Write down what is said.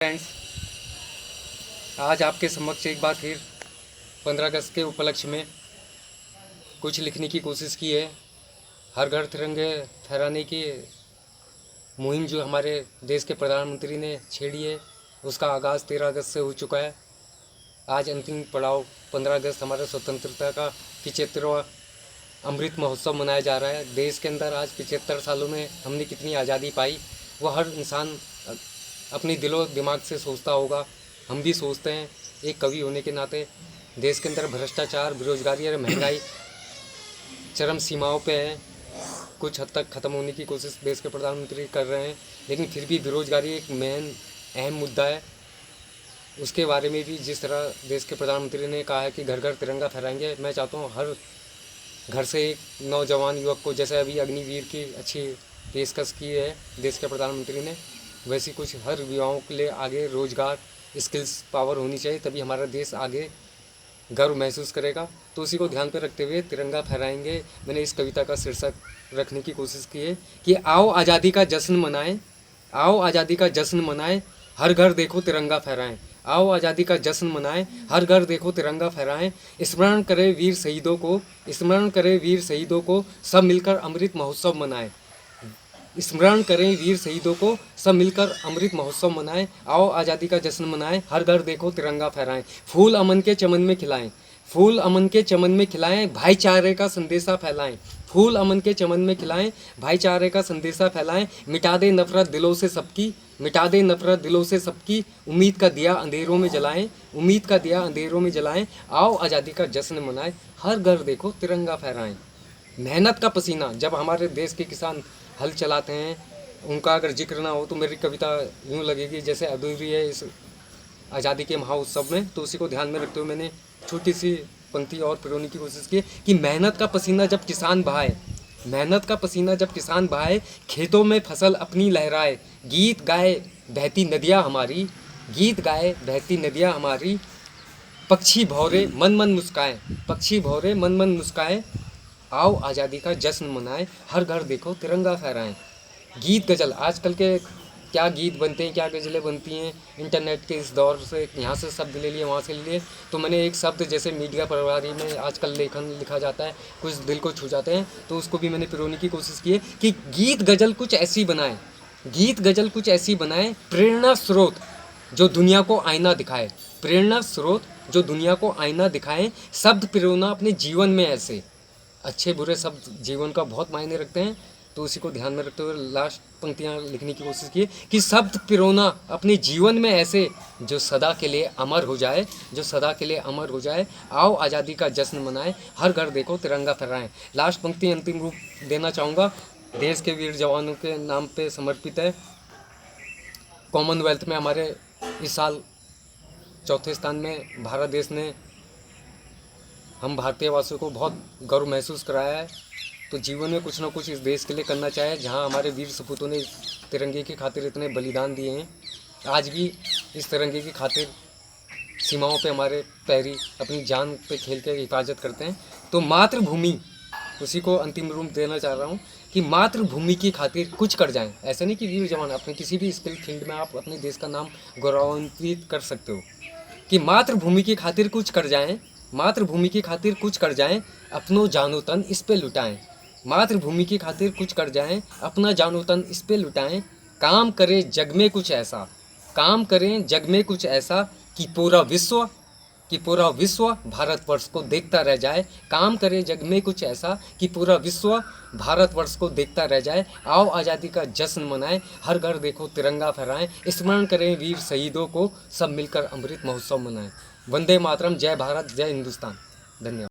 Friends, आज आपके समक्ष एक बार फिर 15 अगस्त के उपलक्ष्य में कुछ लिखने की कोशिश की है। हर घर तिरंगे फहराने की मुहिम जो हमारे देश के प्रधानमंत्री ने छेड़ी है, उसका आगाज़ 13 अगस्त से हो चुका है। आज अंतिम पड़ाव 15 अगस्त हमारे स्वतंत्रता का 75वां अमृत महोत्सव मनाया जा रहा है। देश के अंदर आज 75 सालों में हमने कितनी आज़ादी पाई, वह हर इंसान अपनी दिलो दिमाग से सोचता होगा। हम भी सोचते हैं। एक कवि होने के नाते देश के अंदर भ्रष्टाचार, बेरोजगारी और महंगाई चरम सीमाओं पे है। कुछ हद तक ख़त्म होने की कोशिश देश के प्रधानमंत्री कर रहे हैं, लेकिन फिर भी बेरोजगारी एक अहम मुद्दा है। उसके बारे में भी जिस तरह देश के प्रधानमंत्री ने कहा है कि घर घर तिरंगा फहराएंगे, मैं चाहता हूँ हर घर से एक नौजवान युवक को, जैसे अभी अग्निवीर की अच्छी पेशकश की है देश के प्रधानमंत्री ने, वैसी कुछ हर युवाओं के लिए आगे रोजगार, स्किल्स पावर होनी चाहिए, तभी हमारा देश आगे गर्व महसूस करेगा। तो उसी को ध्यान पर रखते हुए तिरंगा फहराएंगे। मैंने इस कविता का शीर्षक रखने की कोशिश की है कि आओ आज़ादी का जश्न मनाएं, आओ आज़ादी का जश्न मनाएं, हर घर देखो तिरंगा फहराएं। आओ आज़ादी का जश्न मनाएं, हर घर देखो तिरंगा फहराएं। स्मरण करें वीर शहीदों को, स्मरण करें वीर शहीदों को, सब मिलकर अमृत महोत्सव मनाएं। स्मरण करें वीर शहीदों को, सब मिलकर अमृत महोत्सव मनाएं। आओ आज़ादी का जश्न मनाएं, हर घर देखो तिरंगा फहराएं। फूल अमन के चमन में खिलाएं, फूल अमन के चमन में खिलाएं, भाईचारे का संदेशा फैलाएं। फूल अमन के चमन में खिलाएं, भाईचारे का संदेशा फैलाएं। मिटा दे नफरत दिलों से सबकी, मिटा दे नफरत दिलों से सबकी, उम्मीद का दिया अंधेरों में जलाएं, उम्मीद का दिया अंधेरों में जलाएं। आओ आज़ादी का जश्न मनाएं, हर घर देखो तिरंगा फहराएं। मेहनत का पसीना, जब हमारे देश के किसान हल चलाते हैं, उनका अगर जिक्र ना हो तो मेरी कविता यूँ लगेगी जैसे अधूरी है इस आज़ादी के महोत्सव में। तो उसी को ध्यान में रखते हुए मैंने छोटी सी पंक्ति और पिरोने की कोशिश की कि मेहनत का पसीना जब किसान बहाए, मेहनत का पसीना जब किसान बहाए, खेतों में फसल अपनी लहराए, गीत गाए बहती नदियाँ हमारी, गीत गाए बहती नदियाँ हमारी, पक्षी भौरे मन मन मुस्काए, पक्षी भौरे मन मन मुस्काए। आओ आज़ादी का जश्न मनाएं, हर घर देखो तिरंगा फहराएं। गीत गज़ल, आजकल के क्या गीत बनते हैं, क्या गज़लें बनती हैं इंटरनेट के इस दौर से, यहाँ से शब्द ले लिए, वहाँ से ले लिए। तो मैंने एक शब्द जैसे मीडिया प्रभारी में आजकल लेखन लिखा जाता है, कुछ दिल को छू जाते हैं, तो उसको भी मैंने पिरोने की कोशिश की है कि गीत गज़ल कुछ ऐसी बनाएं, गीत गज़ल कुछ ऐसी बनाएं, प्रेरणा स्रोत जो दुनिया को आईना दिखाए, प्रेरणा स्रोत जो दुनिया को आईना दिखाएं। शब्द पिरोना अपने जीवन में ऐसे, अच्छे बुरे शब्द जीवन का बहुत मायने रखते हैं। तो उसी को ध्यान में रखते हुए लास्ट पंक्तियाँ लिखने की कोशिश की कि शब्द पिरोना अपने जीवन में ऐसे जो सदा के लिए अमर हो जाए, जो सदा के लिए अमर हो जाए। आओ आज़ादी का जश्न मनाएं, हर घर देखो तिरंगा फहराएं। लास्ट पंक्ति अंतिम रूप देना चाहूँगा, देश के वीर जवानों के नाम पे समर्पित है। कॉमनवेल्थ में हमारे इस साल चौथे स्थान में भारत देश ने हम भारतीय वासियों को बहुत गर्व महसूस कराया है। तो जीवन में कुछ ना कुछ इस देश के लिए करना चाहे, जहां हमारे वीर सपूतों ने तिरंगे की खातिर इतने बलिदान दिए हैं। आज भी इस तिरंगे की खातिर सीमाओं पे हमारे पैरी अपनी जान पे खेल के हिफाजत करते हैं। तो मातृभूमि, उसी को अंतिम रूप देना चाह रहा हूँ कि मातृभूमि की खातिर कुछ कर जाएं। ऐसा नहीं कि वीर जवान, अपने किसी भी स्किल फील्ड में आप अपने देश का नाम गौरवान्वित कर सकते हो, कि मातृभूमि की खातिर कुछ कर जाएं, मातृभूमि की खातिर कुछ कर जाएं, अपनो जानो तन इस पे लुटाएं। मातृभूमि की खातिर कुछ कर जाएं, अपना जानो तन इस पे लुटाएं। काम करें जग में कुछ ऐसा, काम करें जग में कुछ ऐसा कि पूरा विश्व भारतवर्ष को देखता रह जाए। काम करें जग में कुछ ऐसा कि पूरा विश्व भारतवर्ष को देखता रह जाए। आओ आज़ादी का जश्न मनाएं, हर घर देखो तिरंगा फहराएं। स्मरण करें वीर शहीदों को, सब मिलकर अमृत महोत्सव मनाएं। वंदे मातरम, जय भारत, जय हिंदुस्तान। धन्यवाद।